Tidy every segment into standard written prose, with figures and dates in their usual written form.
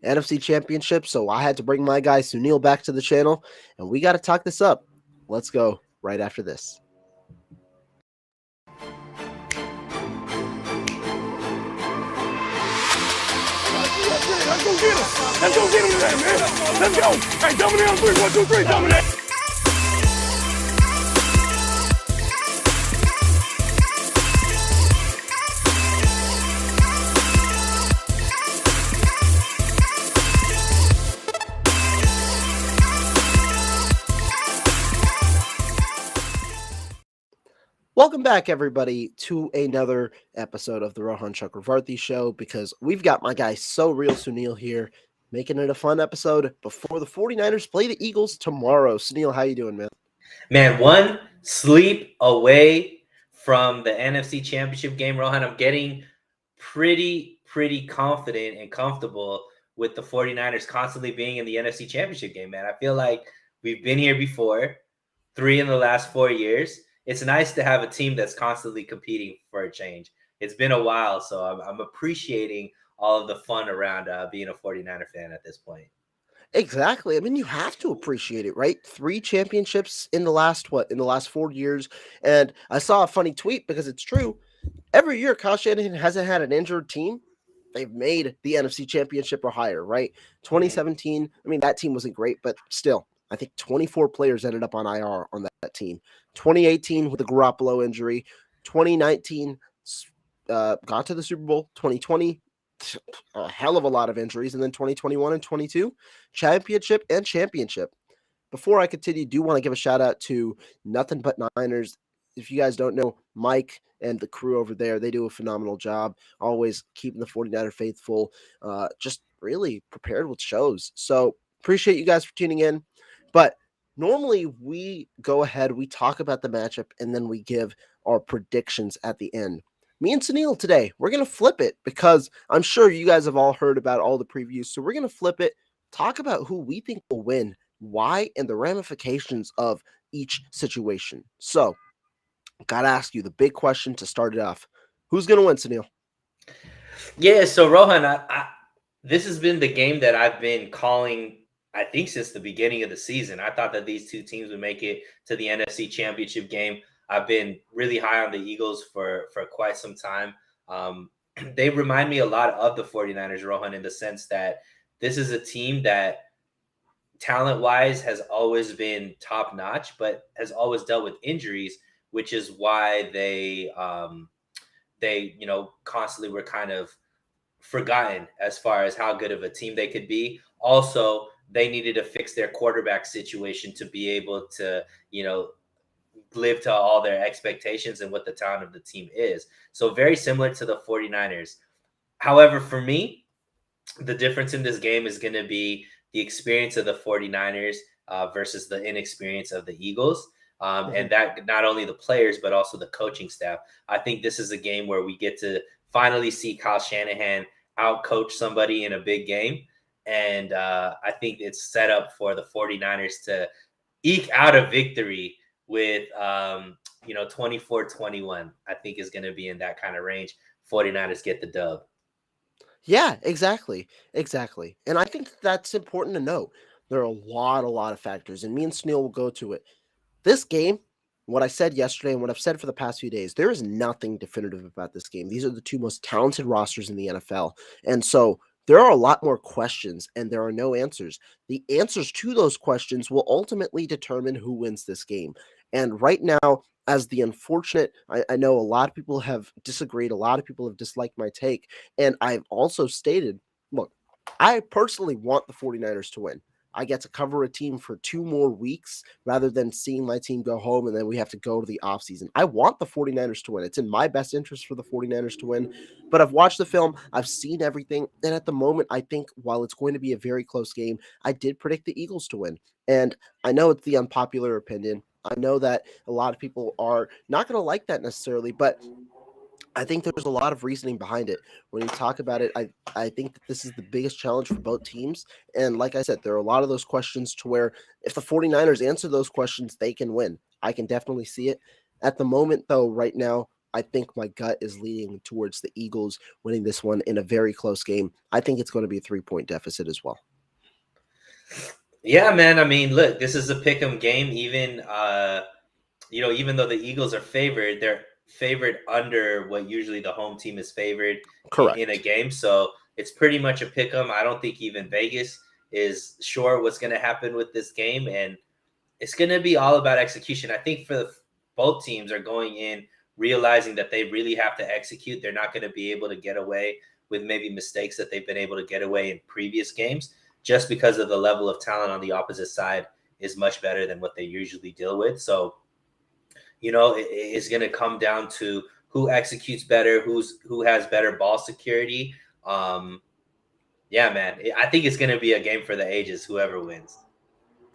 NFC Championship. So I had to bring my guy Suneil back to the channel, and we got to talk this up. Let's go right after this. Let's go get him. Let's go get him today, man. Let's go. Hey, dominate on three. 1, 2, 3. Dominate. Welcome back, everybody, to another episode of the Rohan Chakravarthi Show, because we've got my guy So Real Suneil here, making it a fun episode before the 49ers play the Eagles tomorrow. Suneil, how you doing, man? Man, one sleep away from the NFC Championship game, Rohan. I'm getting pretty confident and comfortable with the 49ers constantly being in the NFC Championship game, man. I feel like we've been here before, 3 in the last 4 years. It's nice to have a team that's constantly competing for a change. It's been a while, so I'm appreciating all of the fun around being a 49er fan at this point. Exactly. I mean, you have to appreciate it, right? 3 championships in the last 4 years. And I saw a funny tweet because it's true. Every year, Kyle Shanahan hasn't had an injured team. They've made the NFC Championship or higher, right? 2017, I mean, that team wasn't great, but still, I think 24 players ended up on IR on that team. 2018 with the Garoppolo injury. 2019 got to the Super Bowl. 2020, a hell of a lot of injuries. And then 2021 and 22, championship and championship. Before I continue, do want to give a shout out to Nothing But Niners. If you guys don't know, Mike and the crew over there, they do a phenomenal job, always keeping the 49er faithful, just really prepared with shows. So appreciate you guys for tuning in. But normally we go ahead, we talk about the matchup, and then we give our predictions at the end. Me and Suneil today, we're going to flip it because I'm sure you guys have all heard about all the previews. So we're going to flip it, talk about who we think will win, why, and the ramifications of each situation. So, got to ask you the big question to start it off. Who's going to win, Suneil? Yeah, so Rohan, this has been the game that I've been calling, I think, since the beginning of the season. I thought that these two teams would make it to the NFC Championship game. I've been really high on the Eagles for quite some time. They remind me a lot of the 49ers, Rohan, in the sense that this is a team that talent-wise has always been top-notch, but has always dealt with injuries, which is why they constantly were kind of forgotten as far as how good of a team they could be. Also, they needed to fix their quarterback situation to be able to, live to all their expectations and what the talent of the team is. So very similar to the 49ers. However, for me, the difference in this game is going to be the experience of the 49ers versus the inexperience of the Eagles. And that not only the players, but also the coaching staff. I think this is a game where we get to finally see Kyle Shanahan out-coach somebody in a big game. And I think it's set up for the 49ers to eke out a victory with, 24-21. I think is going to be in that kind of range. 49ers get the dub. Yeah, exactly. And I think that's important to note. There are a lot of factors, and me and Suneil will go to it. This game, what I said yesterday and what I've said for the past few days, there is nothing definitive about this game. These are the two most talented rosters in the NFL. And so there are a lot more questions and there are no answers. The answers to those questions will ultimately determine who wins this game. And right now, as the unfortunate, I know a lot of people have disagreed. A lot of people have disliked my take. And I've also stated, look, I personally want the 49ers to win. I get to cover a team for 2 more weeks rather than seeing my team go home and then we have to go to the offseason. I want the 49ers to win. It's in my best interest for the 49ers to win. But I've watched the film. I've seen everything. And at the moment, I think while it's going to be a very close game, I did predict the Eagles to win. And I know it's the unpopular opinion. I know that a lot of people are not going to like that necessarily, but I think there's a lot of reasoning behind it. When you talk about it, I think that this is the biggest challenge for both teams. And like I said, there are a lot of those questions to where if the 49ers answer those questions, they can win. I can definitely see it. At the moment, though, right now, I think my gut is leaning towards the Eagles winning this one in a very close game. I think it's going to be a 3-point deficit as well. Yeah, man. I mean, look, this is a pick 'em game. Even even though the Eagles are favored, they're favored under what usually the home team is favored in a Correct. game. So it's pretty much a pick 'em. I don't think even Vegas is sure what's going to happen with this game, and it's going to be all about execution. I think both teams are going in realizing that they really have to execute. They're not going to be able to get away with maybe mistakes that they've been able to get away in previous games, just because of the level of talent on the opposite side is much better than what they usually deal with. So, it's going to come down to who executes better, who has better ball security. Yeah, man, I think it's going to be a game for the ages, whoever wins.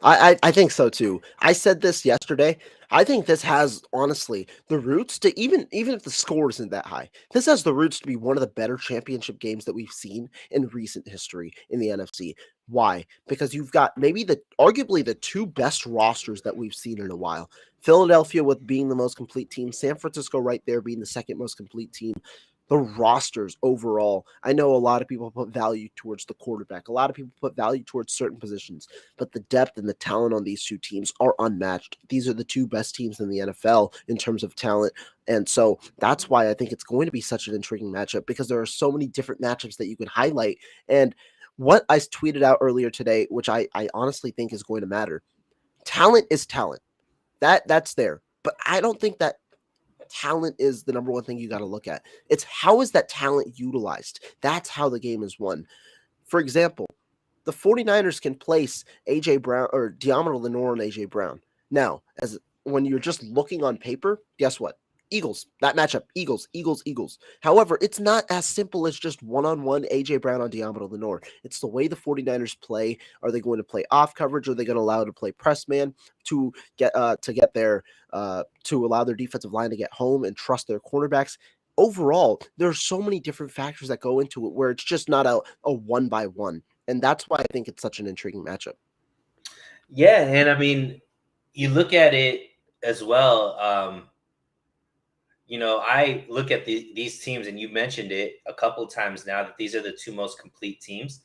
I think so too. I said this yesterday. I think this has honestly the roots to even if the score isn't that high, this has the roots to be one of the better championship games that we've seen in recent history in the NFC. Why? Because you've got maybe arguably the two best rosters that we've seen in a while. Philadelphia with being the most complete team, San Francisco right there being the second most complete team. The rosters overall, I know a lot of people put value towards the quarterback. A lot of people put value towards certain positions, but the depth and the talent on these two teams are unmatched. These are the two best teams in the NFL in terms of talent. And so that's why I think it's going to be such an intriguing matchup, because there are so many different matchups that you could highlight. And what I tweeted out earlier today, which I honestly think is going to matter, talent is talent. That's there. But I don't think that talent is the number one thing you got to look at. It's how is that talent utilized? That's how the game is won. For example, the 49ers can place AJ Brown or Diamond Lenore and AJ Brown. Now, as when you're just looking on paper, guess what? Eagles, that matchup, Eagles, Eagles, Eagles. However, it's not as simple as just one-on-one AJ Brown on Diamond Lenore. It's the way the 49ers play. Are they going to play off coverage? Are they going to allow to play press man to get their to allow their defensive line to get home and trust their cornerbacks? Overall, there's so many different factors that go into it where it's just not a one by one. And that's why I think it's such an intriguing matchup. Yeah, and I mean, you look at it as well. I look at these teams, and you mentioned it a couple times now that these are the two most complete teams.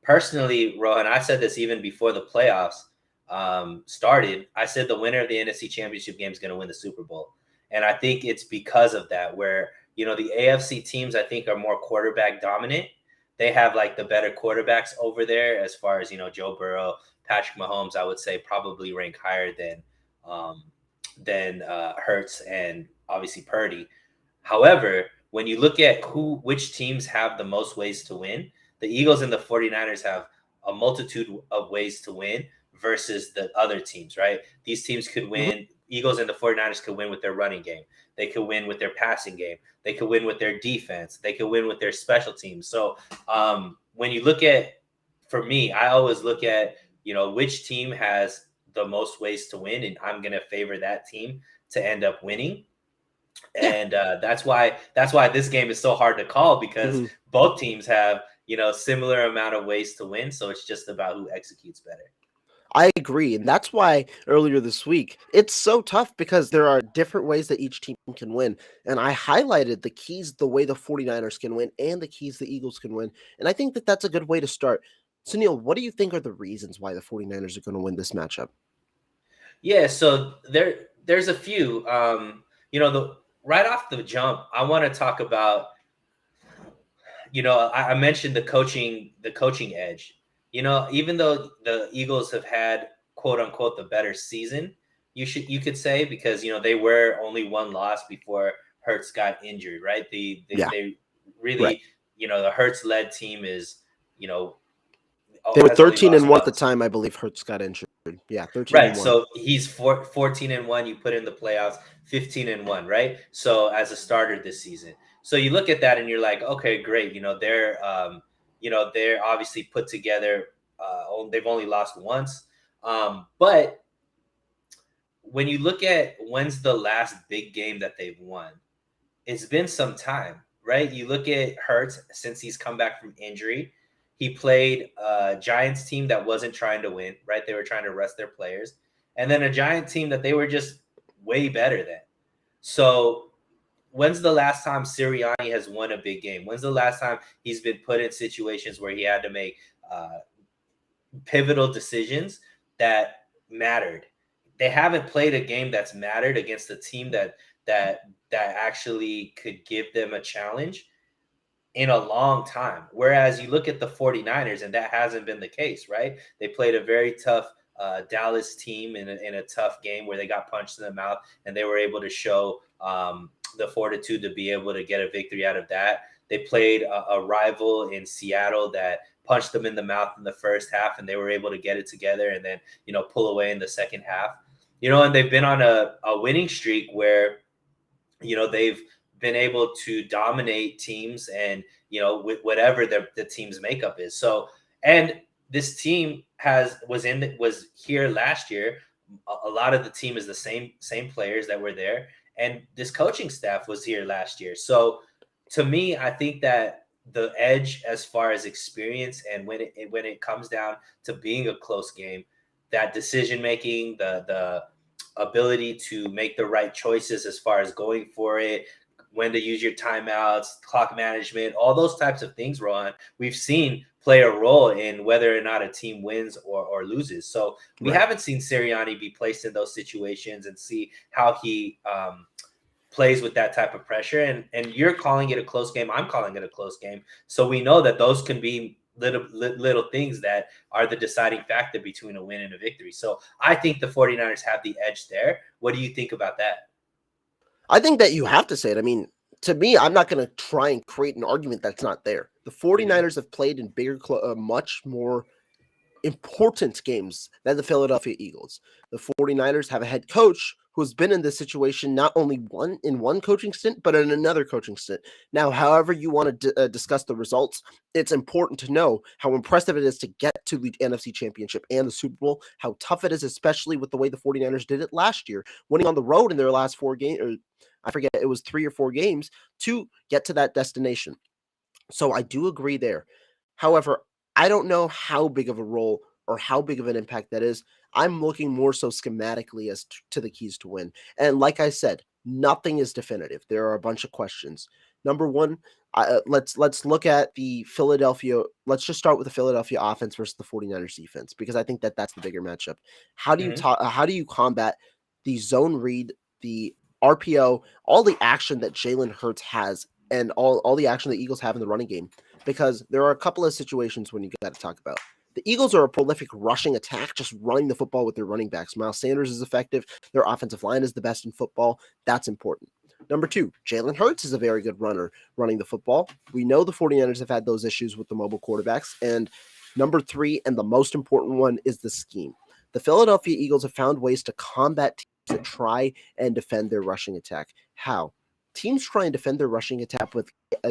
Personally, Rohan, I said this even before the playoffs started. I said the winner of the NFC Championship game is going to win the Super Bowl. And I think it's because of that, where, the AFC teams, I think, are more quarterback dominant. They have like the better quarterbacks over there as far as, Joe Burrow, Patrick Mahomes, I would say probably rank higher than Hurts and obviously Purdy. However, when you look at which teams have the most ways to win, the Eagles and the 49ers have a multitude of ways to win versus the other teams, right? These teams could win. Eagles and the 49ers could win with their running game. They could win with their passing game. They could win with their defense. They could win with their special teams. So when you look at, for me, I always look at, which team has the most ways to win, and I'm going to favor that team to end up winning. And that's why this game is so hard to call, because both teams have, similar amount of ways to win. So it's just about who executes better. I agree. And that's why earlier this week, it's so tough because there are different ways that each team can win. And I highlighted the keys, the way the 49ers can win and the keys the Eagles can win. And I think that that's a good way to start. Suneil, what do you think are the reasons why the 49ers are going to win this matchup? Yeah, so there's a few. Right off the jump, I want to talk about, I mentioned the coaching edge. Even though the Eagles have had quote unquote the better season, you could say, because they were only one loss before Hurts got injured, right? They really, Right. The Hurts led team is, They were has only 13 lost and 1 at the about time, I believe Hurts got injured. Yeah, 13 right. and 1. So he's 14 and 1. You put in the playoffs, 15 and 1, right? So as a starter this season. So you look at that and you're like, okay, great. They're obviously put together. They've only lost once. But when you look at when's the last big game that they've won, it's been some time, right? You look at Hurts since he's come back from injury. He played a Giants team that wasn't trying to win, right? They were trying to rest their players. And then a Giant team that they were just way better than. So when's the last time Sirianni has won a big game? When's the last time he's been put in situations where he had to make pivotal decisions that mattered? They haven't played a game that's mattered against a team that actually could give them a challenge in a long time. Whereas you look at the 49ers, and that hasn't been the case, right? They played a very tough Dallas team in a tough game where they got punched in the mouth, and they were able to show the fortitude to be able to get a victory out of that. They played a rival in Seattle that punched them in the mouth in the first half, and they were able to get it together and then, pull away in the second half. And they've been on a winning streak where, they've been able to dominate teams and, with whatever the team's makeup is. So, and this team was here last year. A lot of the team is the same players that were there. And this coaching staff was here last year. So to me, I think that the edge as far as experience and when it comes down to being a close game, that decision making, the ability to make the right choices as far as going for it, when to use your timeouts, clock management, all those types of things, Rohan, we've seen play a role in whether or not a team wins or loses. So we haven't seen Sirianni be placed in those situations and see how he plays with that type of pressure. And you're calling it a close game. I'm calling it a close game. So we know that those can be little things that are the deciding factor between a win and a victory. So I think the 49ers have the edge there. What do you think about that? I think that you have to say it. I mean, to me, I'm not going to try and create an argument that's not there. The 49ers have played in bigger, much more important games than the Philadelphia Eagles. The 49ers have a head coach who's been in this situation not only one coaching stint, but in another coaching stint. Now, however you want to discuss the results, it's important to know how impressive it is to get to the NFC Championship and the Super Bowl, how tough it is, especially with the way the 49ers did it last year, winning on the road in their last 4 games, or I forget, it was 3 or 4 games to get to that destination. So I do agree there. However, I don't know how big of a role or how big of an impact that is. I'm looking more so schematically as to the keys to win. And like I said, nothing is definitive. There are a bunch of questions. Number one, let's look at the Philadelphia. Let's just start with the Philadelphia offense versus the 49ers defense, because I think that that's the bigger matchup. How do you how do you combat the zone read, the RPO, all the action that Jalen Hurts has, and all the action the Eagles have in the running game? Because there are a couple of situations when you got to talk about. The Eagles are a prolific rushing attack, just running the football with their running backs. Miles Sanders is effective. Their offensive line is the best in football. That's important. Number 2, Jalen Hurts is a very good runner running the football. We know the 49ers have had those issues with the mobile quarterbacks. And number 3, and the most important one, is the scheme. The Philadelphia Eagles have found ways to combat teams that try and defend their rushing attack. How? Teams try and defend their rushing attack with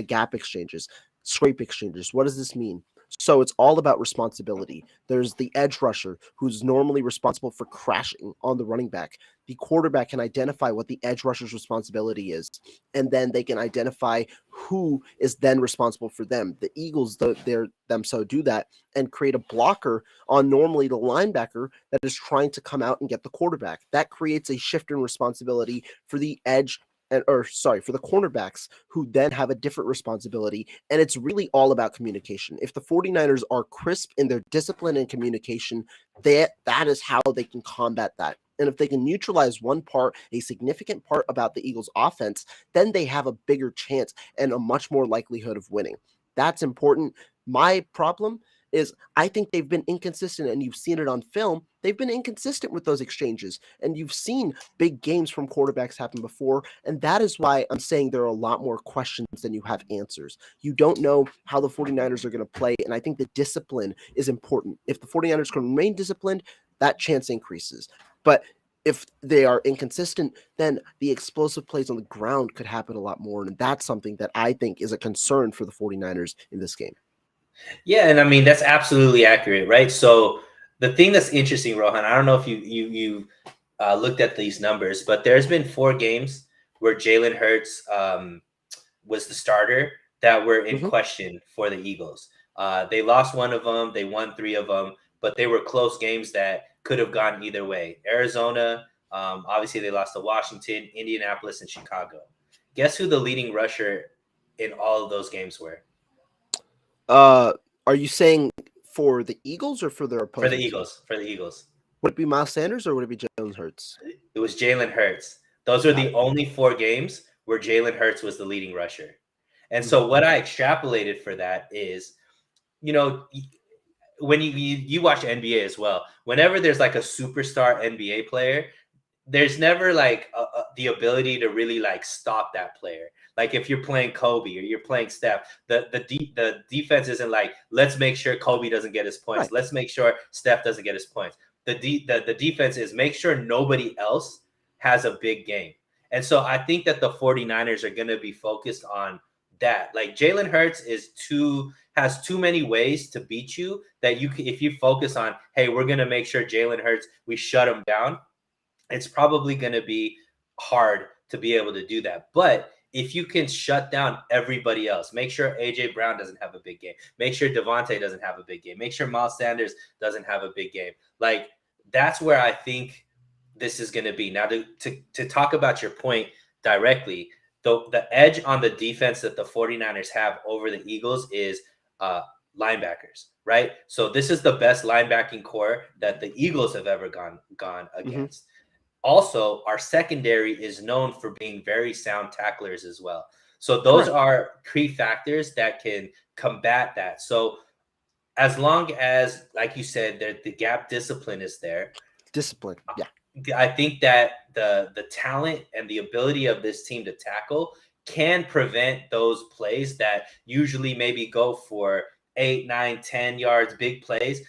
gap exchanges, scrape exchanges. What does this mean? So it's all about responsibility. There's the edge rusher who's normally responsible for crashing on the running back. The quarterback can identify what the edge rusher's responsibility is, and then they can identify who is then responsible for them. The Eagles, do that and create a blocker on normally the linebacker that is trying to come out and get the quarterback. That creates a shift in responsibility for the edge for the cornerbacks, who then have a different responsibility. And it's really all about communication. If the 49ers are crisp in their discipline and communication, that is how they can combat that. And if they can neutralize one part, a significant part about the Eagles' offense, then they have a bigger chance and a much more likelihood of winning. That's important. My problem is I think they've been inconsistent, and you've seen it on film. They've been inconsistent with those exchanges, and you've seen big games from quarterbacks happen before, and that is why I'm saying there are a lot more questions than you have answers. You don't know how the 49ers are going to play, and I think the discipline is important. If the 49ers can remain disciplined, that chance increases. But if they are inconsistent, then the explosive plays on the ground could happen a lot more, and that's something that I think is a concern for the 49ers in this game. Yeah, and I mean that's absolutely accurate, right? So the thing that's interesting, Rohan, I don't know if you looked at these numbers, but there's been 4 games where Jalen Hurts was the starter that were in question for the Eagles. They lost one of them, they won 3 of them, but they were close games that could have gone either way. Arizona, obviously they lost to Washington, Indianapolis, and Chicago. Guess who the leading rusher in all of those games were? Are you saying for the Eagles or for their For the opposing team? Eagles. For the Eagles. Would it be Miles Sanders or would it be Jalen Hurts? It was Jalen Hurts. Those were Got the it. only 4 games where Jalen Hurts was the leading rusher. And Mhm. so what I extrapolated for that is, you know, when you watch NBA as well, whenever there's like a superstar NBA player, there's never like the ability to really like stop that player. Like if you're playing Kobe or you're playing Steph, the defense isn't like, let's make sure Kobe doesn't get his points. Right. Let's make sure Steph doesn't get his points. The defense is make sure nobody else has a big game. And so I think that the 49ers are going to be focused on that. Like Jalen Hurts has too many ways to beat you that if you focus on, hey, we're going to make sure Jalen Hurts, we shut him down, it's probably going to be hard to be able to do that. But if you can shut down everybody else, make sure AJ Brown doesn't have a big game, make sure Devontae doesn't have a big game, make sure Miles Sanders doesn't have a big game. Like that's where I think this is going to be. Now to talk about your point directly, the edge on the defense that the 49ers have over the Eagles is linebackers, right? So this is the best linebacking core that the Eagles have ever gone against. Also, our secondary is known for being very sound tacklers as well. So those Correct. are key factors that can combat that. So as long as, like you said, the gap discipline is there, Discipline. Yeah. I think that the talent and the ability of this team to tackle can prevent those plays that usually maybe go for 8, 9, 10 yards, big plays.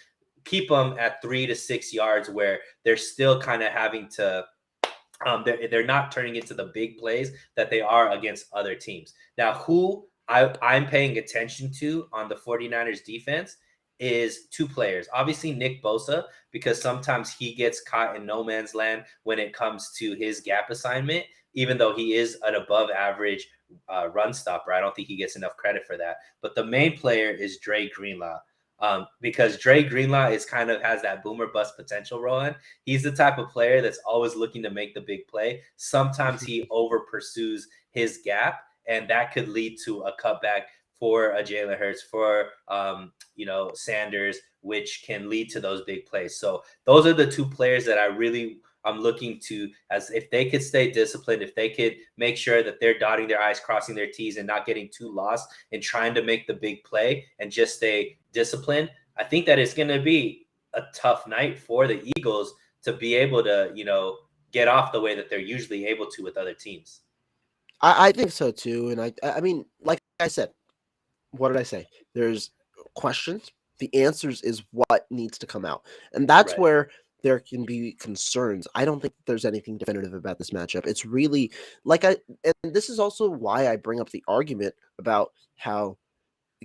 Keep them at 3 to 6 yards where they're still kind of having to they're not turning into the big plays that they are against other teams. Now, who I'm paying attention to on the 49ers defense is 2 players. Obviously, Nick Bosa, because sometimes he gets caught in no man's land when it comes to his gap assignment, even though he is an above average run stopper. I don't think he gets enough credit for that. But the main player is Dre Greenlaw. Because Dre Greenlaw is kind of has that boomer bust potential, Rohan. He's the type of player that's always looking to make the big play. Sometimes he over pursues his gap, and that could lead to a cutback for a Jalen Hurts, for Sanders, which can lead to those big plays. So those are the 2 players that I'm looking to, as if they could stay disciplined, if they could make sure that they're dotting their I's, crossing their T's, and not getting too lost in trying to make the big play and just stay disciplined. I think that it's going to be a tough night for the Eagles to be able to, get off the way that they're usually able to with other teams. I think so too. And I mean, like I said, what did I say? There's questions. The answers is what needs to come out. And that's Right. where there can be concerns. I don't think there's anything definitive about this matchup. It's really and this is also why I bring up the argument about how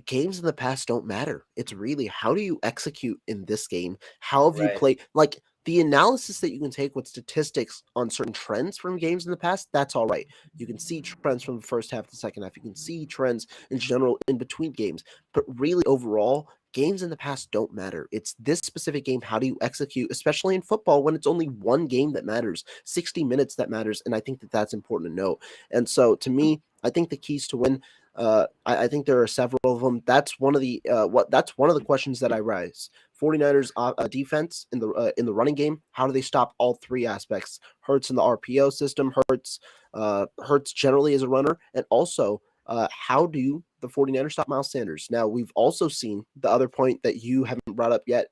games in the past don't matter. It's really how do you execute in this game? How have you Right. played? Like the analysis that you can take with statistics on certain trends from games in the past, that's all right. You can see trends from the first half to the second half. You can see trends in general in between games. But really, overall, games in the past don't matter. It's this specific game. How do you execute, especially in football when it's only one game that matters, 60 minutes that matters. And I think that that's important to know. And so to me, I think the keys to win I think there are several of them. That's one of the questions that I raise. 49ers defense in the running game. How do they stop all 3 aspects? Hurts in the RPO system. Hurts generally as a runner, and also how do the 49ers stop Miles Sanders? Now we've also seen the other point that you haven't brought up yet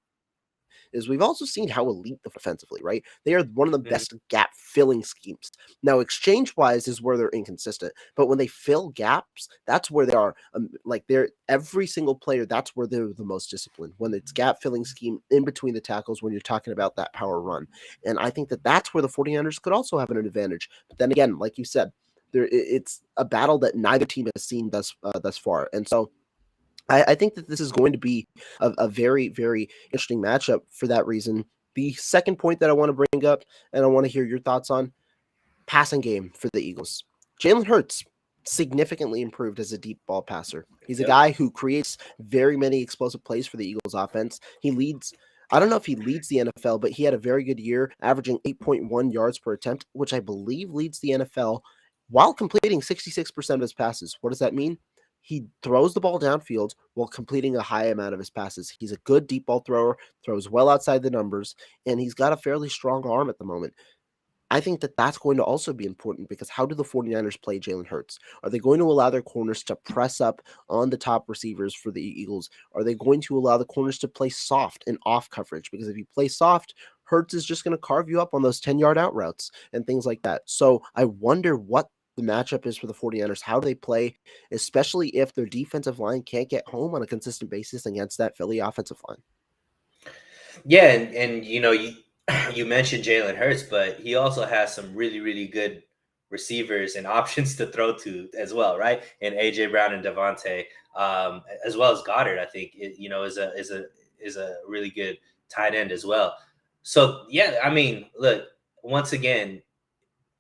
is we've also seen how elite the defensively, right? They are one of the Mhm. best gap filling schemes. Now, exchange wise is where they're inconsistent, but when they fill gaps, that's where they are. Like they're every single player, that's where they're the most disciplined. When it's gap filling scheme in between the tackles, when you're talking about that power run, and I think that that's where the 49ers could also have an advantage. But then again, like you said, it's a battle that neither team has seen thus far, and so. I think that this is going to be a very, very interesting matchup for that reason. The second point that I want to bring up, and I want to hear your thoughts on, passing game for the Eagles. Jalen Hurts significantly improved as a deep ball passer. He's a Yep. guy who creates very many explosive plays for the Eagles offense. He leads. I don't know if he leads the NFL, but he had a very good year, averaging 8.1 yards per attempt, which I believe leads the NFL while completing 66% of his passes. What does that mean? He throws the ball downfield while completing a high amount of his passes. He's a good deep ball thrower, throws well outside the numbers, and he's got a fairly strong arm at the moment. I think that that's going to also be important because how do the 49ers play Jalen Hurts? Are they going to allow their corners to press up on the top receivers for the Eagles? Are they going to allow the corners to play soft and off coverage? Because if you play soft, Hurts is just going to carve you up on those 10-yard out routes and things like that. So I wonder what the matchup is for the 49ers, how they play, especially if their defensive line can't get home on a consistent basis against that Philly offensive line. Yeah, and you mentioned Jalen Hurts, but he also has some really, really good receivers and options to throw to as well, right? And AJ Brown and Devontae, as well as Goddard, I think is a really good tight end as well. So yeah, I mean, look, once again,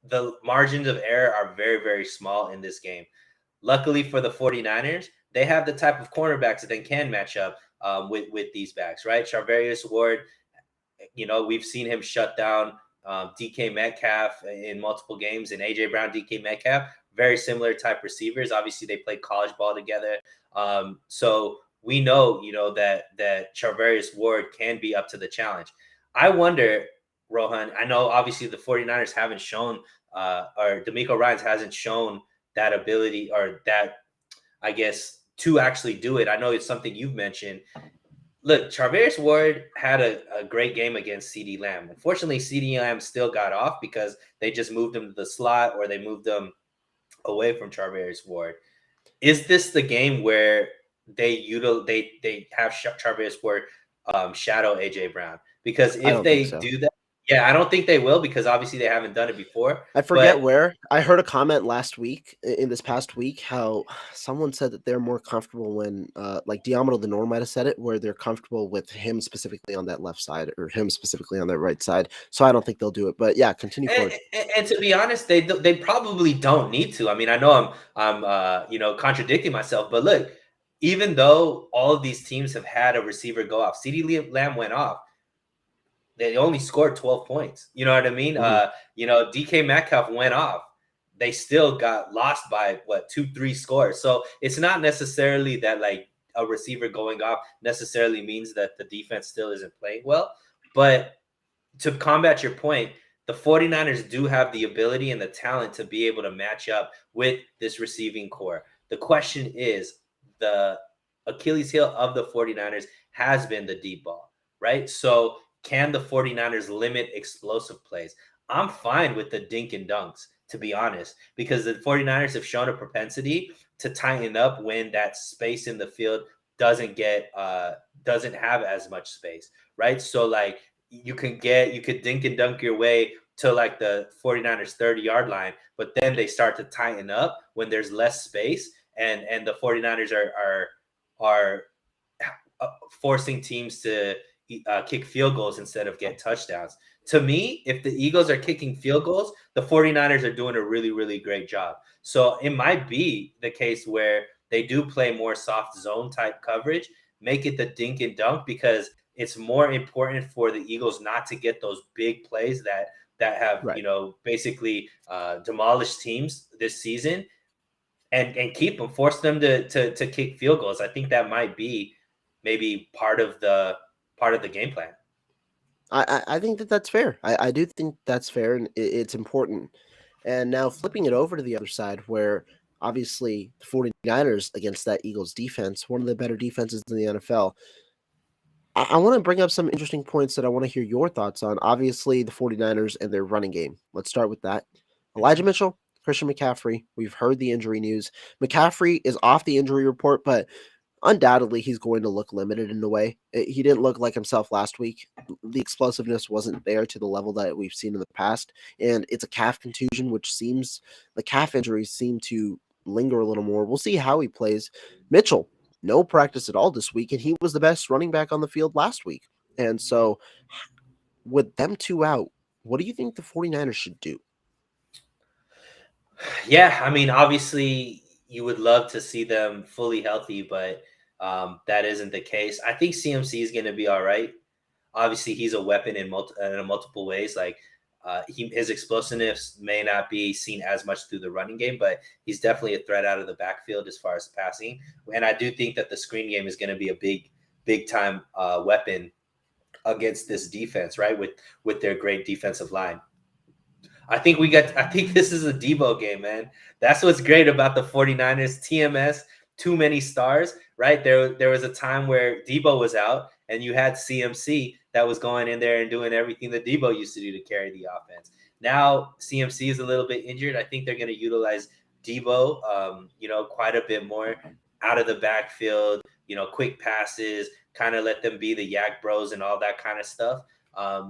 the margins of error are very, very small in this game. Luckily for the 49ers, they have the type of cornerbacks that they can match up with these backs, right? Charvarius Ward, we've seen him shut down DK Metcalf in multiple games, and AJ Brown, DK Metcalf, very similar type receivers. Obviously, they played college ball together, so we know, that Charvarius Ward can be up to the challenge. I wonder, Rohan. I know obviously the 49ers haven't shown, or D'Amico Ryans hasn't shown that ability or that, I guess, to actually do it. I know it's something you've mentioned. Look, Charvarius Ward had a great game against CeeDee Lamb. Unfortunately, CeeDee Lamb still got off because they just moved him to the slot or they moved him away from Charvarius Ward. Is this the game where they have Charvarius Ward shadow AJ Brown? Because I if don't think they so. do that, yeah, I don't think they will because obviously they haven't done it before. I forget But where. I heard a comment last week in this past week how someone said that they're more comfortable when like Diamond the Norm might have said it, where they're comfortable with him specifically on that left side or him specifically on that right side. So I don't think they'll do it. But yeah, continue And, forward. and to be honest, they probably don't need to. I mean, I know I'm contradicting myself, but look, even though all of these teams have had a receiver go off, CeeDee Lamb went off. They only scored 12 points. You know what I mean? Mhm. DK Metcalf went off. They still got lost by what 2-3 scores. So it's not necessarily that like a receiver going off necessarily means that the defense still isn't playing well, but to combat your point, the 49ers do have the ability and the talent to be able to match up with this receiving core. The question is the Achilles heel of the 49ers has been the deep ball, right? So can the 49ers limit explosive plays? I'm fine with the dink and dunks, to be honest, because the 49ers have shown a propensity to tighten up when that space in the field doesn't have as much space, right? So like you could dink and dunk your way to like the 49ers 30-yard line, but then they start to tighten up when there's less space and the 49ers are forcing teams to kick field goals instead of get touchdowns. To me, if the Eagles are kicking field goals, the 49ers are doing a really, really great job. So it might be the case where they do play more soft zone type coverage, make it the dink and dunk because it's more important for the Eagles not to get those big plays that have Right. basically demolished teams this season and keep them, force them to kick field goals. I think that might be maybe part of the game plan. I think that that's fair. I do think that's fair, and it's important. And now flipping it over to the other side, where obviously the 49ers against that Eagles defense, one of the better defenses in the NFL. I want to bring up some interesting points that I want to hear your thoughts on. Obviously, the 49ers and their running game. Let's start with that. Elijah Mitchell, Christian McCaffrey. We've heard the injury news. McCaffrey is off the injury report, but undoubtedly he's going to look limited in a way. He didn't look like himself last week. The explosiveness wasn't there to the level that we've seen in the past. And it's a calf contusion, which seems the calf injuries seem to linger a little more. We'll see how he plays. Mitchell, no practice at all this week, and he was the best running back on the field last week. And so, with them two out, what do you think the 49ers should do? Yeah, I mean, obviously, you would love to see them fully healthy, but that isn't the case. I think CMC is going to be all right. Obviously, he's a weapon in multiple ways. Like His explosiveness may not be seen as much through the running game, but he's definitely a threat out of the backfield as far as passing. And I do think that the screen game is going to be a big time weapon against this defense, right? With their great defensive line. I think this is a Debo game, man. That's what's great about the 49ers. TMS, too many stars, right? There was a time where Debo was out and you had CMC that was going in there and doing everything that Debo used to do to carry the offense. Now CMC is a little bit injured. I think they're going to utilize Debo, quite a bit more out of the backfield, quick passes, kind of let them be the yak bros and all that kind of stuff.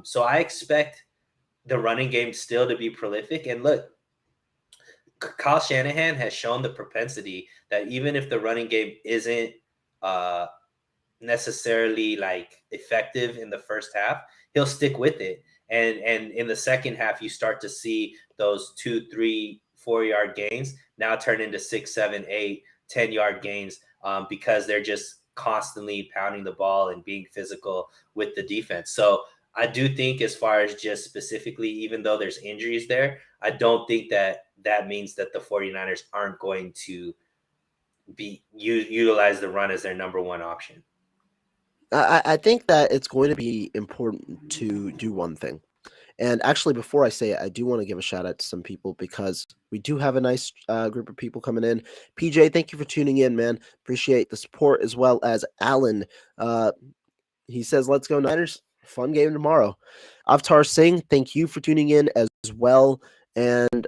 So I expect the running game still to be prolific. And look, Kyle Shanahan has shown the propensity that even if the running game isn't necessarily like effective in the first half, he'll stick with it. And in the second half, you start to see those 2, 3, 4 yard gains now turn into 6, 7, 8, 10 yard gains because they're just constantly pounding the ball and being physical with the defense. So I do think as far as just specifically, even though there's injuries there, I don't think that means that the 49ers aren't going to utilize the run as their number one option. I think that it's going to be important to do one thing. And actually, before I say it, I do want to give a shout out to some people because we do have a nice group of people coming in. PJ, thank you for tuning in, man. Appreciate the support, as well as Alan. He says, let's go Niners. Fun game tomorrow. Avtar Singh, thank you for tuning in as well. And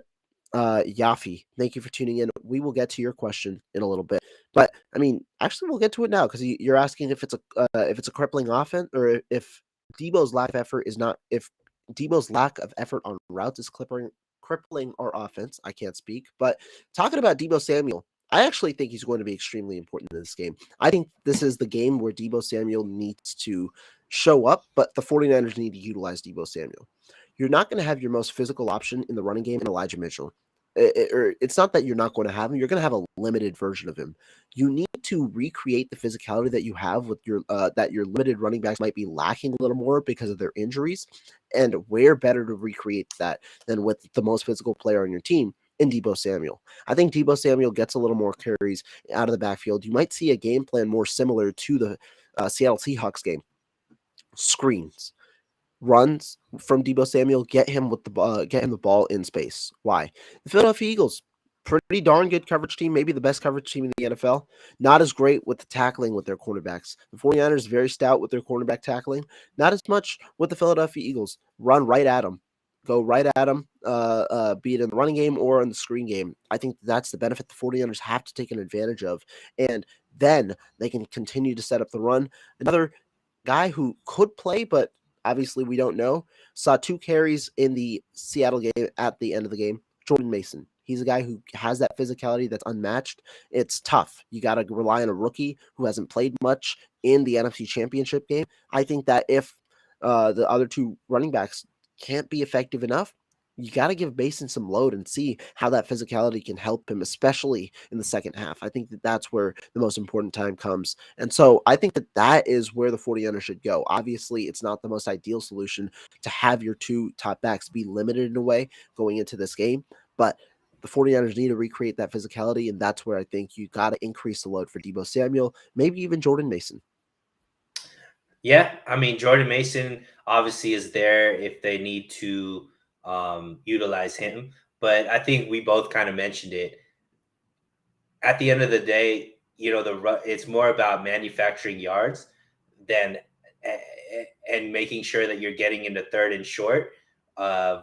Yafi, thank you for tuning in. We will get to your question in a little bit. But I mean, actually, we'll get to it now because you're asking if it's a crippling offense or if Debo's lack of effort is not if Debo's lack of effort on routes is crippling our offense. I can't speak, but talking about Debo Samuel, I actually think he's going to be extremely important in this game. I think this is the game where Debo Samuel needs to show up, but the 49ers need to utilize Debo Samuel. You're not going to have your most physical option in the running game in Elijah Mitchell. It's not that you're not going to have him. You're going to have a limited version of him. You need to recreate the physicality that you have with your that your limited running backs might be lacking a little more because of their injuries. And where better to recreate that than with the most physical player on your team in Debo Samuel. I think Debo Samuel gets a little more carries out of the backfield. You might see a game plan more similar to the Seattle Seahawks game. Screens, runs from Debo Samuel, get him the ball in space. Why? The Philadelphia Eagles, pretty darn good coverage team, maybe the best coverage team in the NFL. Not as great with the tackling with their cornerbacks. The 49ers very stout with their cornerback tackling. Not as much with the Philadelphia Eagles. Run right at them. Go right at them, be it in the running game or in the screen game. I think that's the benefit the 49ers have to take an advantage of. And then they can continue to set up the run. Another guy who could play, but obviously we don't know, saw 2 carries in the Seattle game at the end of the game. Jordan Mason. He's a guy who has that physicality that's unmatched. It's tough. You got to rely on a rookie who hasn't played much in the NFC Championship game. I think that if the other 2 running backs can't be effective enough, you got to give Mason some load and see how that physicality can help him, especially in the second half. I think that that's where the most important time comes. And so I think that that is where the 49ers should go. Obviously, it's not the most ideal solution to have your 2 top backs be limited in a way going into this game, but the 49ers need to recreate that physicality, and that's where I think you got to increase the load for Debo Samuel, maybe even Jordan Mason. Yeah, I mean, Jordan Mason obviously is there if they need to utilize him. But I think we both kind of mentioned it. At the end of the day, it's more about manufacturing yards than and making sure that you're getting into third and short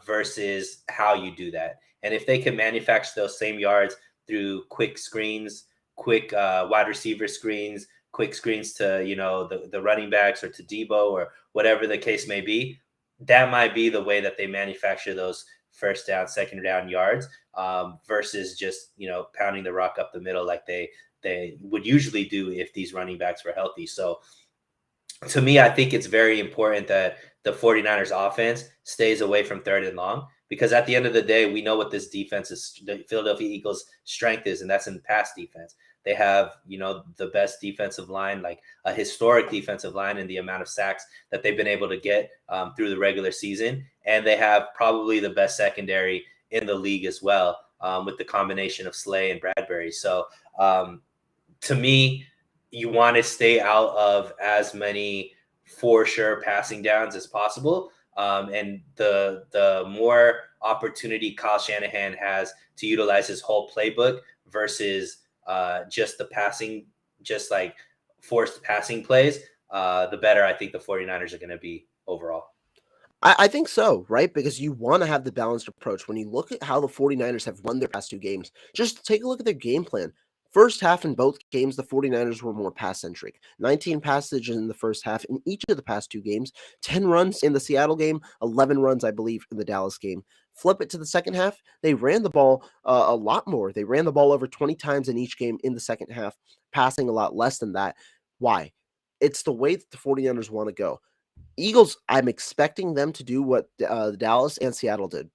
versus how you do that. And if they can manufacture those same yards through quick screens, quick wide receiver screens, quick screens to the running backs or to Debo or whatever the case may be, that might be the way that they manufacture those first down, second down yards versus just pounding the rock up the middle like they would usually do if these running backs were healthy. So to me, I think it's very important that the 49ers offense stays away from third and long, because at the end of the day, we know what this defense is, the Philadelphia Eagles strength is, and that's in pass defense. They have, the best defensive line, like a historic defensive line in the amount of sacks that they've been able to get through the regular season. And they have probably the best secondary in the league as well, with the combination of Slay and Bradbury. So to me, you want to stay out of as many for sure passing downs as possible. And the more opportunity Kyle Shanahan has to utilize his whole playbook versus just the passing, just like forced passing plays, the better I think the 49ers are going to be overall. I think so, right? Because you want to have the balanced approach. When you look at how the 49ers have won their past two games, just take a look at their game plan. First half in both games, the 49ers were more pass centric. 19 passages in the first half in each of the past two games, 10 runs in the Seattle game, 11 runs, I believe, in the Dallas game. Flip it to the second half, they ran the ball a lot more. They ran the ball over 20 times in each game in the second half, passing a lot less than that. Why? It's the way that the 49ers want to go. Eagles, I'm expecting them to do what Dallas and Seattle did.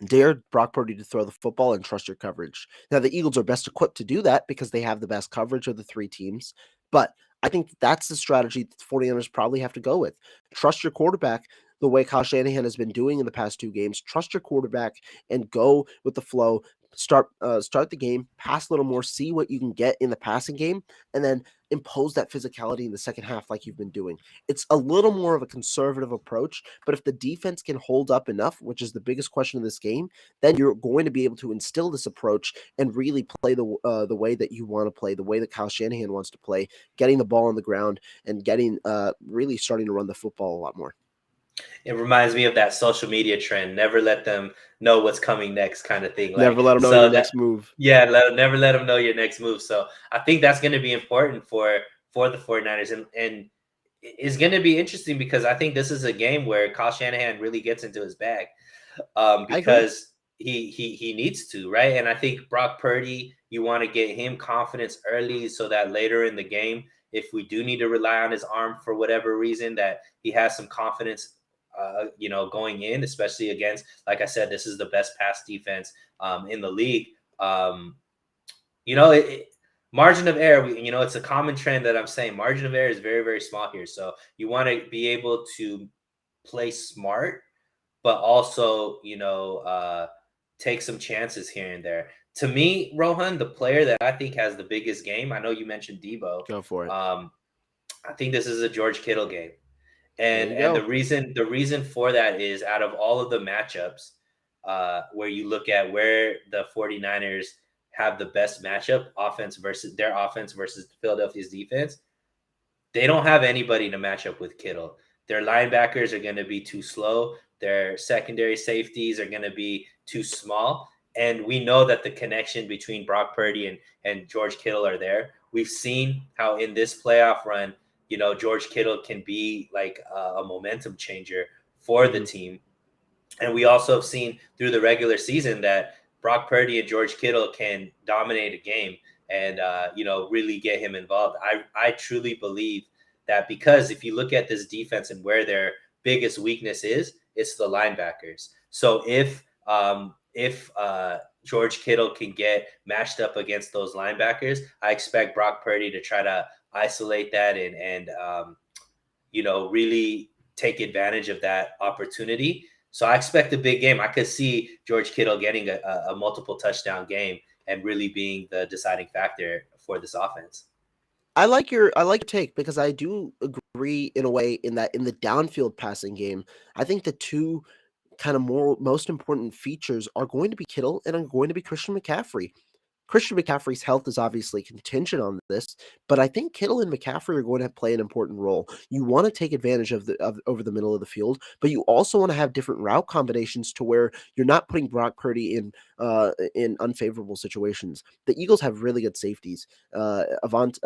Dare Brock Purdy to throw the football and trust your coverage. Now, the Eagles are best equipped to do that because they have the best coverage of the three teams. But I think that's the strategy that the 49ers probably have to go with. Trust your quarterback the way Kyle Shanahan has been doing in the past two games. Trust your quarterback and go with the flow. Start the game, pass a little more, see what you can get in the passing game, and then impose that physicality in the second half like you've been doing. It's a little more of a conservative approach, but if the defense can hold up enough, which is the biggest question of this game, then you're going to be able to instill this approach and really play the way that you want to play, the way that Kyle Shanahan wants to play, getting the ball on the ground and getting really starting to run the football a lot more. It reminds me of that social media trend. Never let them know what's coming next kind of thing. Never let them know your next move. Yeah, never let them know your next move. So I think that's going to be important for the 49ers. And it's going to be interesting because I think this is a game where Kyle Shanahan really gets into his bag because he needs to, right? And I think Brock Purdy, you want to get him confidence early so that later in the game, if we do need to rely on his arm for whatever reason, that he has some confidence going in, especially against, like I said, this is the best pass defense in the league. Margin of error, it's a common trend that I'm saying. Margin of error is very, very small here. So you want to be able to play smart, but also, take some chances here and there. To me, Rohan, the player that I think has the biggest game, I know you mentioned Debo. Go for it. I think this is a George Kittle game. And the reason for that is out of all of the matchups where you look at where the 49ers have the best matchup, offense versus Philadelphia's defense, they don't have anybody to match up with Kittle. Their linebackers are going to be too slow. Their secondary safeties are going to be too small. And we know that the connection between Brock Purdy and George Kittle are there. We've seen how in this playoff run, George Kittle can be like a momentum changer for the team. And we also have seen through the regular season that Brock Purdy and George Kittle can dominate a game and, really get him involved. I truly believe that because if you look at this defense and where their biggest weakness is, it's the linebackers. So if George Kittle can get matched up against those linebackers, I expect Brock Purdy to try to isolate that and really take advantage of that opportunity. So I expect a big game. I could see George Kittle getting a multiple touchdown game and really being the deciding factor for this offense. I like your take because I do agree in a way in that in the downfield passing game, I think the two kind of most important features are going to be Kittle and are going to be Christian McCaffrey. Christian McCaffrey's health is obviously contingent on this, but I think Kittle and McCaffrey are going to play an important role. You want to take advantage of over the middle of the field, but you also want to have different route combinations to where you're not putting Brock Purdy in unfavorable situations. The Eagles have really good safeties. Chauncey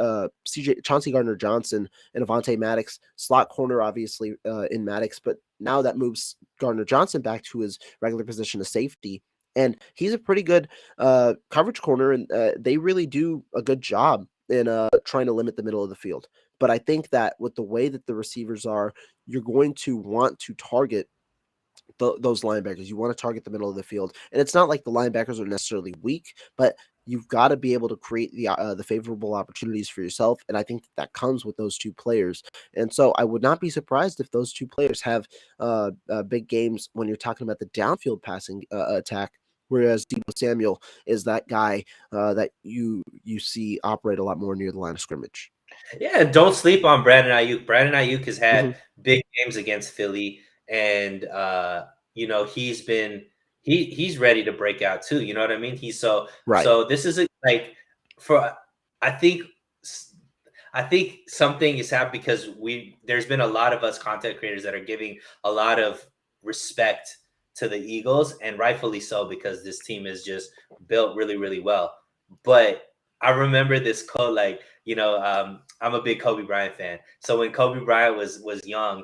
Gardner-Johnson and Avonte Maddox, slot corner obviously in Maddox, but now that moves Gardner-Johnson back to his regular position of safety. And he's a pretty good coverage corner, and they really do a good job in trying to limit the middle of the field. But I think that with the way that the receivers are, you're going to want to target those linebackers. You want to target the middle of the field. And it's not like the linebackers are necessarily weak, but you've got to be able to create the favorable opportunities for yourself, and I think that comes with those two players. And so I would not be surprised if those two players have big games when you're talking about the downfield passing attack. Whereas Debo Samuel is that guy that you see operate a lot more near the line of scrimmage. Yeah, and don't sleep on Brandon Ayuk. Brandon Ayuk has Hmm. had big games against Philly, and he's been he's ready to break out too. You know what I mean? He's Right. so this is like for I think I think something is happening because there's been a lot of us content creators that are giving a lot of respect to the Eagles, and rightfully so, because this team is just built really, really well. But I remember this quote, like, I'm a big Kobe Bryant fan. So when Kobe Bryant was young,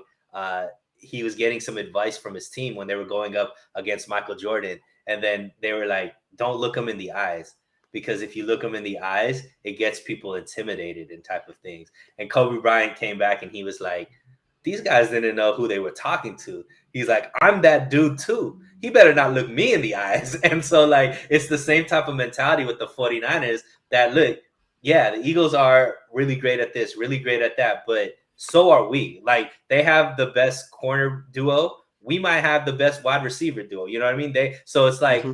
he was getting some advice from his team when they were going up against Michael Jordan, and then they were like, "Don't look him in the eyes." Because if you look them in the eyes, it gets people intimidated and type of things. And Kobe Bryant came back and he was like, these guys didn't know who they were talking to. He's like, I'm that dude too. He better not look me in the eyes. And so, like, it's the same type of mentality with the 49ers that, look, yeah, the Eagles are really great at this, really great at that, but so are we. Like, they have the best corner duo. We might have the best wide receiver duo. You know what I mean? So it's like, Hmm.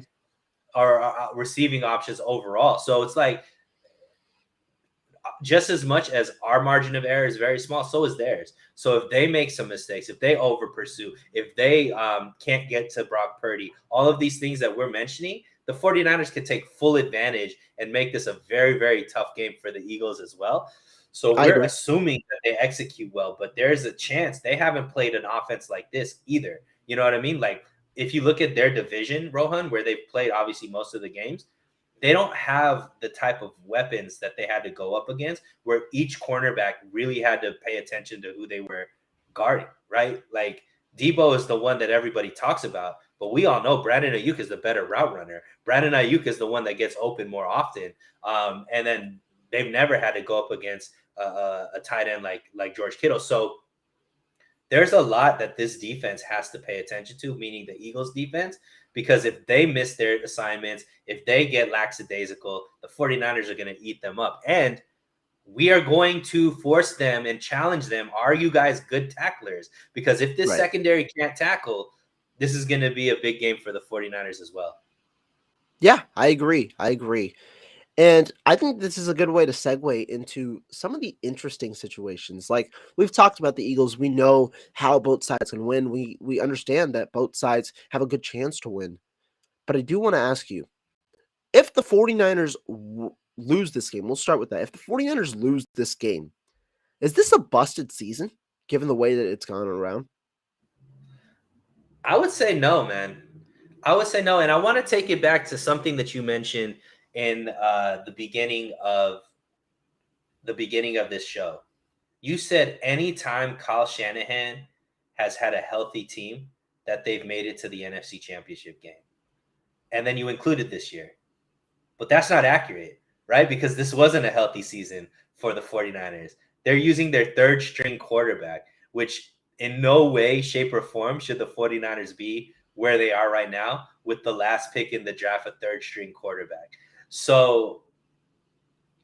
our receiving options overall. So it's like just as much as our margin of error is very small, so is theirs. So if they make some mistakes, if they over pursue, if they can't get to Brock Purdy, all of these things that we're mentioning, the 49ers can take full advantage and make this a very, very tough game for the Eagles as well. So I we're agree. assuming that they execute well, but there's a chance they haven't played an offense like this either. You know what I mean? Like, if you look at their division, Rohan, where they've played obviously most of the games, they don't have the type of weapons that they had to go up against, where each cornerback really had to pay attention to who they were guarding, right? Like, Debo is the one that everybody talks about, but we all know Brandon Ayuk is the better route runner. Brandon Ayuk is the one that gets open more often. And then they've never had to go up against a tight end like George Kittle. So there's a lot that this defense has to pay attention to, meaning the Eagles defense, because if they miss their assignments, if they get lackadaisical, the 49ers are going to eat them up. And we are going to force them and challenge them. Are you guys good tacklers? Because if this Right. secondary can't tackle, this is going to be a big game for the 49ers as well. Yeah, I agree. I agree. And I think this is a good way to segue into some of the interesting situations. Like we've talked about the Eagles, we know how both sides can win. We understand that both sides have a good chance to win. But I do want to ask you, if the 49ers lose this game, we'll start with that. If the 49ers lose this game, is this a busted season given the way that it's gone around? I would say no, man. I would say no. And I want to take it back to something that you mentioned in the beginning of this show. You said anytime Kyle Shanahan has had a healthy team, that they've made it to the NFC Championship game. And then you included this year. But that's not accurate, right? Because this wasn't a healthy season for the 49ers. They're using their third string quarterback, which in no way, shape, or form should the 49ers be where they are right now with the last pick in the draft, a third string quarterback. So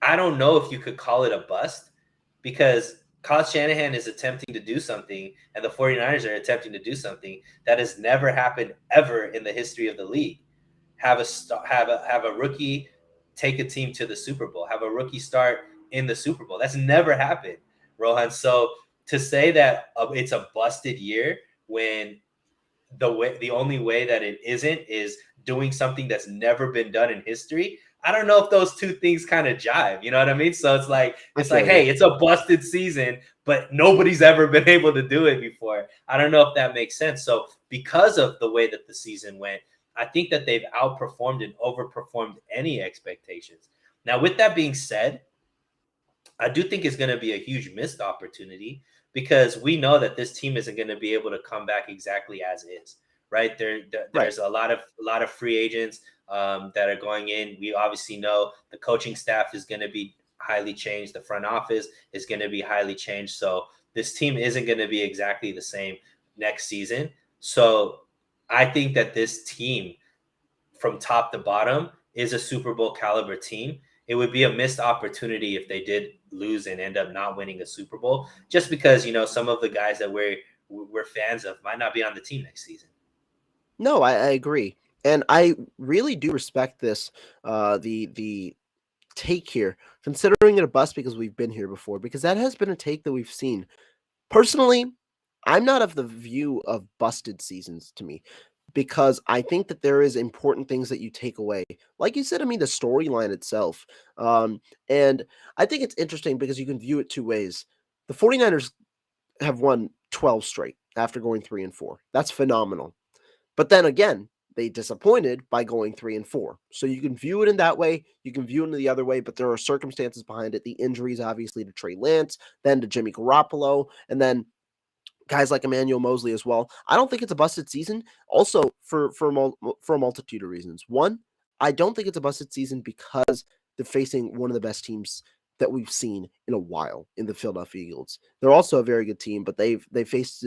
I don't know if you could call it a bust, because Kyle Shanahan is attempting to do something and the 49ers are attempting to do something that has never happened ever in the history of the league. Have a rookie take a team to the Super Bowl, have a rookie start in the Super Bowl. That's never happened, Rohan. So to say that it's a busted year when the only way that it isn't is doing something that's never been done in history. I don't know if those two things kind of jive. You know what I mean? So I it's like, feel you. hey, it's a busted season, but nobody's ever been able to do it before. I don't know if that makes sense. So because of the way that the season went, I think that they've outperformed and overperformed any expectations. Now, with that being said, I do think it's going to be a huge missed opportunity, because we know that this team isn't going to be able to come back exactly as is, right? Right. There's a lot of free agents that are going in. We obviously know the coaching staff is going to be highly changed. The front office is going to be highly changed. So this team isn't going to be exactly the same next season. So I think that this team, from top to bottom, is a Super Bowl caliber team. It would be a missed opportunity if they did lose and end up not winning a Super Bowl, just because, you know, some of the guys that we're fans of might not be on the team next season. No, I agree. And I really do respect this, the take here, considering it a bust because we've been here before, because that has been a take that we've seen. Personally, I'm not of the view of busted seasons to me because I think that there is important things that you take away. Like you said, I mean, the storyline itself. And I think it's interesting because you can view it two ways. The 49ers have won 12 straight after going 3-4. That's phenomenal. But then again, they disappointed by going 3-4. So you can view it in that way. You can view it in the other way, but there are circumstances behind it. The injuries, obviously, to Trey Lance, then to Jimmy Garoppolo, and then guys like Emmanuel Mosley as well. I don't think it's a busted season. Also, for a multitude of reasons. One, I don't think it's a busted season because they're facing one of the best teams that we've seen in a while in the Philadelphia Eagles. They're also a very good team, but they faced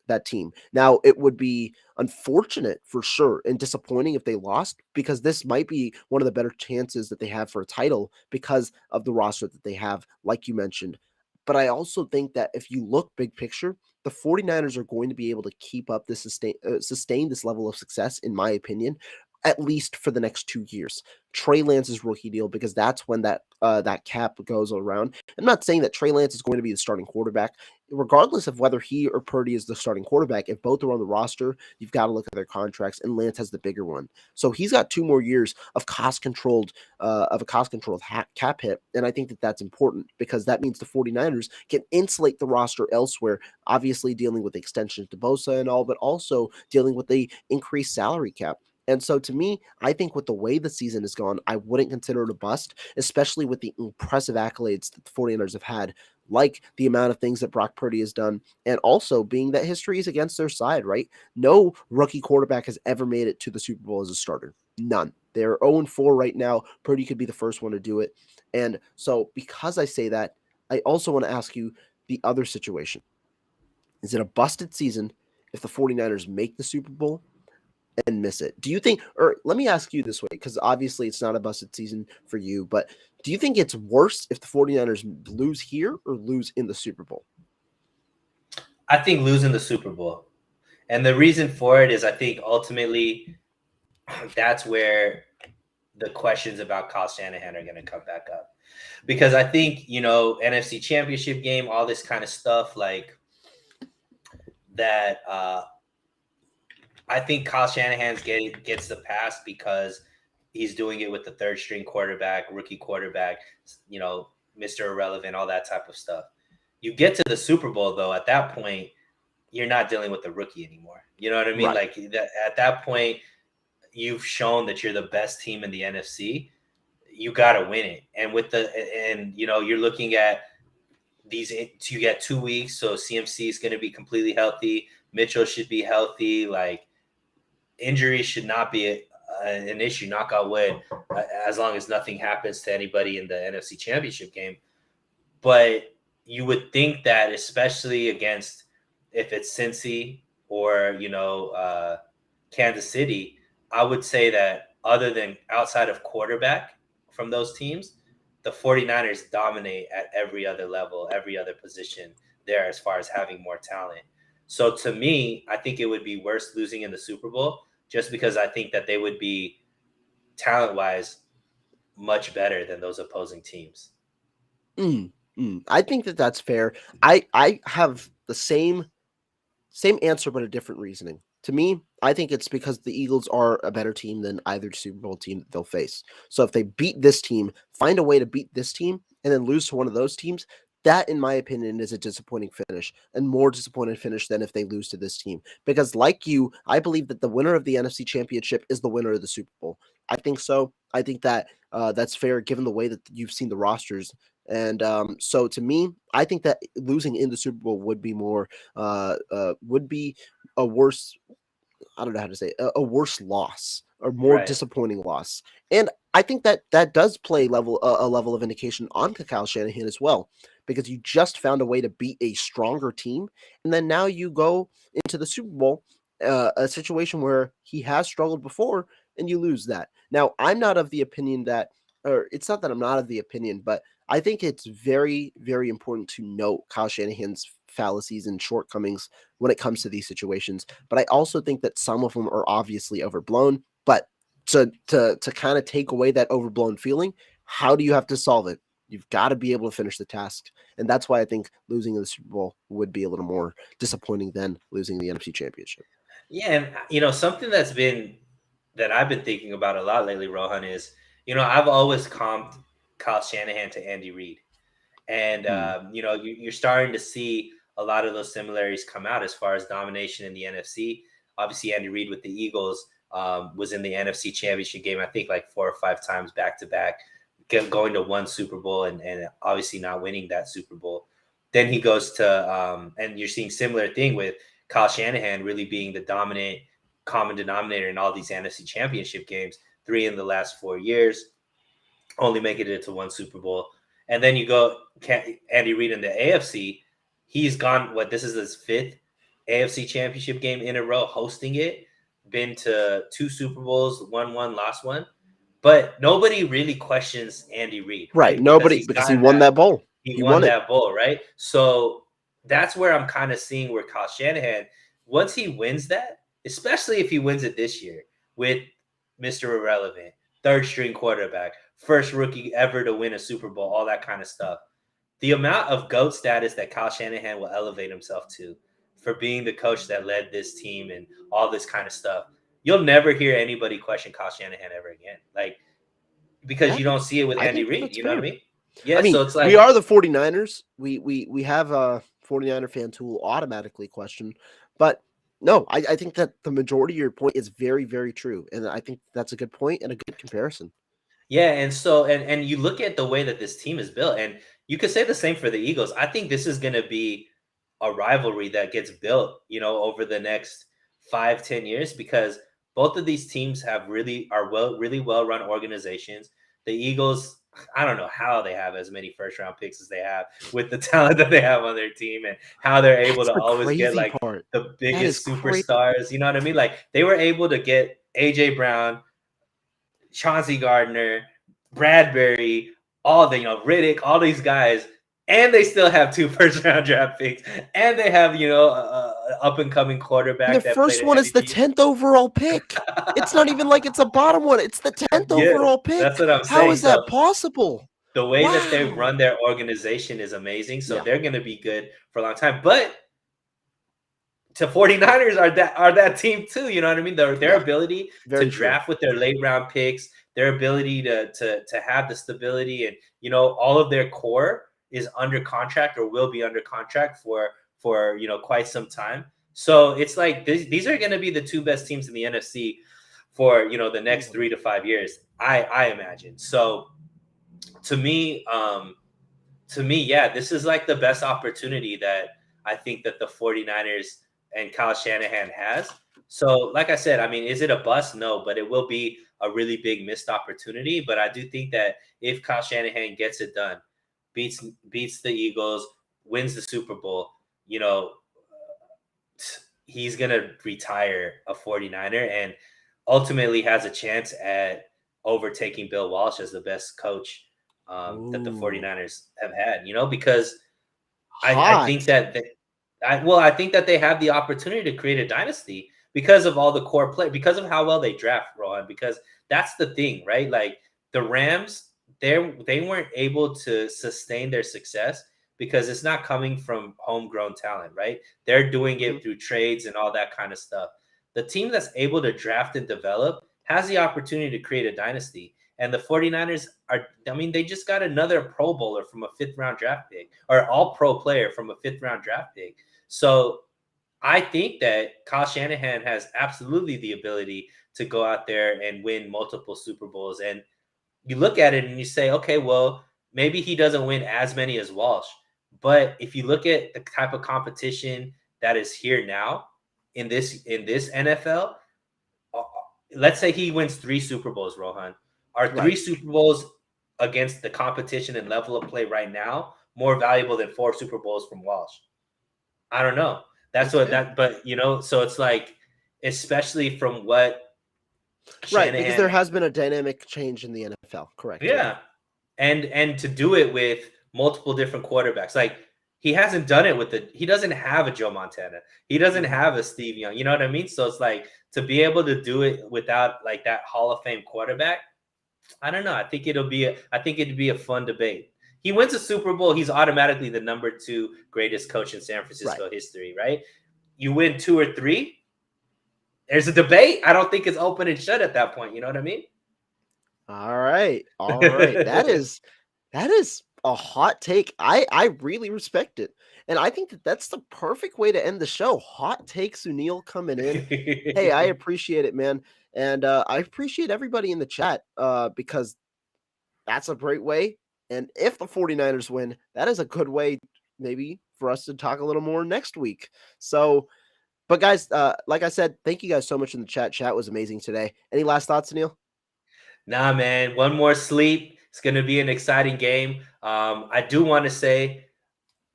that team. Now it would be unfortunate for sure and disappointing if they lost because this might be one of the better chances that they have for a title because of the roster that they have, like you mentioned. But I also think that if you look big picture, the 49ers are going to be able to keep up this sustain this level of success, in my opinion, at least for the next 2 years. Trey Lance's rookie deal, because that's when that cap goes around. I'm not saying that Trey Lance is going to be the starting quarterback, regardless of whether he or Purdy is the starting quarterback. If both are on the roster, you've got to look at their contracts, and Lance has the bigger one. So he's got 2 more years of a cost controlled cap hit, and I think that that's important because that means the 49ers can insulate the roster elsewhere. Obviously, dealing with extensions to Bosa and all, but also dealing with the increased salary cap. And so to me, I think with the way the season has gone, I wouldn't consider it a bust, especially with the impressive accolades that the 49ers have had, like the amount of things that Brock Purdy has done, and also being that history is against their side, right? No rookie quarterback has ever made it to the Super Bowl as a starter. None. They're 0-4 right now. Purdy could be the first one to do it. And so because I say that, I also want to ask you the other situation. Is it a busted season if the 49ers make the Super Bowl and miss it? Do you think, or let me ask you this way, because obviously it's not a busted season for you, but do you think it's worse if the 49ers lose here or lose in the Super Bowl? I think losing the Super Bowl. And the reason for it is I think ultimately that's where the questions about Kyle Shanahan are going to come back up. Because I think, you know, NFC Championship game, all this kind of stuff like that, I think Kyle Shanahan's gets the pass because he's doing it with the third string quarterback, rookie quarterback, you know, Mr. Irrelevant, all that type of stuff. You get to the Super Bowl, though, at that point, you're not dealing with the rookie anymore. You know what I mean? Right. Like at that point, you've shown that you're the best team in the NFC. You got to win it. And you know, you're looking at these, you get 2 weeks. So CMC is going to be completely healthy. Mitchell should be healthy. Like injuries should not be an issue, knock on wood, as long as nothing happens to anybody in the NFC Championship game. But you would think that, especially against if it's Cincy or, you know, Kansas City, I would say that other than outside of quarterback from those teams, the 49ers dominate at every other level, every other position there as far as having more talent. So to me, I think it would be worse losing in the Super Bowl just because I think that they would be talent-wise much better than those opposing teams. I think that that's fair. I have the same answer, but a different reasoning. To me, I think it's because the Eagles are a better team than either Super Bowl team that they'll face. So if they beat this team, find a way to beat this team, and then lose to one of those teams, that, in my opinion, is a disappointing finish, and more disappointing finish than if they lose to this team. Because, like you, I believe that the winner of the NFC Championship is the winner of the Super Bowl. I think so. I think that that's fair given the way that you've seen the rosters. And so to me, I think that losing in the Super Bowl would be would be a worse, I don't know how to say it, a worse loss or more Right. disappointing loss. And I think that that does play a level of indication on Kyle Shanahan as well, because you just found a way to beat a stronger team, and then now you go into the Super Bowl, a situation where he has struggled before, and you lose that. Now, I'm not of the opinion that, or it's not that I'm not of the opinion, but I think it's very, very important to note Kyle Shanahan's fallacies and shortcomings when it comes to these situations. But I also think that some of them are obviously overblown. But to kind of take away that overblown feeling, how do you have to solve it? You've got to be able to finish the task. And that's why I think losing the Super Bowl would be a little more disappointing than losing the NFC Championship. Yeah, and something that I've been thinking about a lot lately, Rohan, is I've always comped Kyle Shanahan to Andy Reid, and you're starting to see a lot of those similarities come out as far as domination in the NFC. Obviously, Andy Reid with the Eagles was in the NFC Championship game, I think, like 4 or 5 times back to back, going to one Super Bowl and obviously not winning that Super Bowl. Then he goes to and you're seeing similar thing with Kyle Shanahan really being the dominant common denominator in all these NFC Championship games, 3 in the last 4 years, only making it to one Super Bowl. And then you go Andy Reid in the AFC. He's gone, this is his 5th AFC Championship game in a row hosting it, been to 2 Super Bowls, won one, lost one. But nobody really questions Andy Reid, Right. right? Nobody, because he won that bowl. He won that bowl, right? So that's where I'm kind of seeing where Kyle Shanahan, once he wins that, especially if he wins it this year with Mr. Irrelevant, 3rd string quarterback, first rookie ever to win a Super Bowl, all that kind of stuff. The amount of GOAT status that Kyle Shanahan will elevate himself to for being the coach that led this team and all this kind of stuff. You'll never hear anybody question Kyle Shanahan ever again. Because you don't see it with Andy Reid. You know what I mean? Yeah, so it's like we are the 49ers. We have a 49er fans who will automatically question. But no, I think that the majority of your point is very, very true. And I think that's a good point and a good comparison. Yeah, and so and you look at the way that this team is built, and you could say the same for the Eagles. I think this is going to be a rivalry that gets built, over the next 5-10 years, because both of these teams really well run organizations. The Eagles, I don't know how they have as many first round picks as they have with the talent that they have on their team and how they're able to always get the biggest superstars. You know what I mean? Like they were able to get AJ Brown, Chauncey Gardner, Bradbury, all the Riddick, all these guys, and they still have 2 first-round draft picks, and they have up and coming quarterback. The first one is the 10th overall pick. It's not even like it's a bottom one; it's the 10th overall pick. That's what I'm saying. How is that possible? The way that they run their organization is amazing. So they're going to be good for a long time. But to 49ers are that team too. You know what I mean? Their ability to draft with their late round picks, their ability to have the stability, and all of their core is under contract or will be under contract for quite some time. So it's like these are going to be the 2 best teams in the NFC for the next 3 to 5 years, I imagine. So to me, yeah, this is like the best opportunity that I think that the 49ers and Kyle Shanahan has. So like I said, I mean, is it a bust? No, but it will be a really big missed opportunity. But I do think that if Kyle Shanahan gets it done, beats the Eagles, wins the Super Bowl, he's going to retire a 49er and ultimately has a chance at overtaking Bill Walsh as the best coach that the 49ers have had, because I think that I think that they have the opportunity to create a dynasty because of all the core play, because of how well they draft, Rohan, because that's the thing, right? Like the Rams, they weren't able to sustain their success because it's not coming from homegrown talent, right? They're doing it through trades and all that kind of stuff. The team that's able to draft and develop has the opportunity to create a dynasty. And the 49ers they just got another Pro Bowler from a 5th round draft pick, or all pro player from a 5th round draft pick. So I think that Kyle Shanahan has absolutely the ability to go out there and win multiple Super Bowls. And you look at it and you say, okay, well, maybe he doesn't win as many as Walsh. But if you look at the type of competition that is here now in this NFL, let's say he wins 3 Super Bowls, Rohan. Are 3 Super Bowls against the competition and level of play right now more valuable than 4 Super Bowls from Walsh? I don't know. But so it's like, especially from what Right, because Shanahan, there has been a dynamic change in the NFL. Correct. yeah, and to do it with multiple different quarterbacks, like he hasn't done it with he doesn't have a Joe Montana, he doesn't Mhm. have a Steve Young. You know what I mean? So it's like to be able to do it without like that Hall of Fame quarterback. I don't know. I think it'd be a fun debate. He wins a Super Bowl, he's automatically the number 2 greatest coach in San Right. Francisco history, right? You win 2 or 3, there's a debate. I don't think it's open and shut at that point. You know what I mean? All right. All right. That is a hot take. I really respect it. And I think that that's the perfect way to end the show. Hot takes, Sunil coming in. Hey, I appreciate it, man. And I appreciate everybody in the chat because that's a great way. And if the 49ers win, that is a good way maybe for us to talk a little more next week. So, but guys, like I said, thank you guys so much in the chat. Chat was amazing today. Any last thoughts, Sunil? Nah, man. One more sleep. It's going to be an exciting game. I do want to say,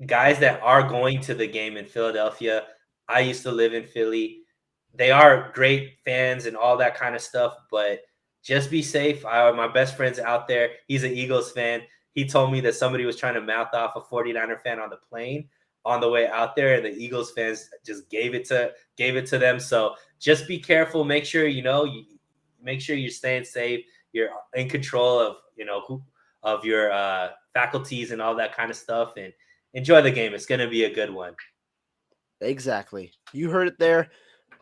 guys that are going to the game in Philadelphia, I used to live in Philly. They are great fans and all that kind of stuff, but just be safe. My best friend's out there. He's an Eagles fan. He told me that somebody was trying to mouth off a 49er fan on the plane on the way out there, and the Eagles fans just gave it to them. So just be careful. Make sure make sure you're staying safe. You're in control of of your faculties and all that kind of stuff, and enjoy the game. It's going to be a good one. Exactly. You heard it there.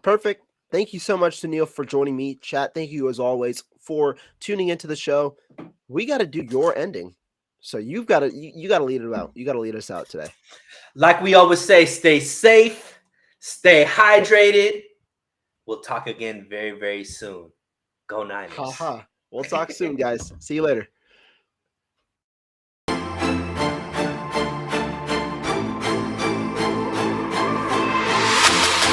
Perfect. Thank you so much, Sunil, for joining me. Chat, thank you as always for tuning into the show. We got to do your ending. So you got to lead it out. You got to lead us out today. Like we always say, stay safe, stay hydrated. We'll talk again very, very soon. Go Niners. Haha. We'll talk soon, guys. See you later.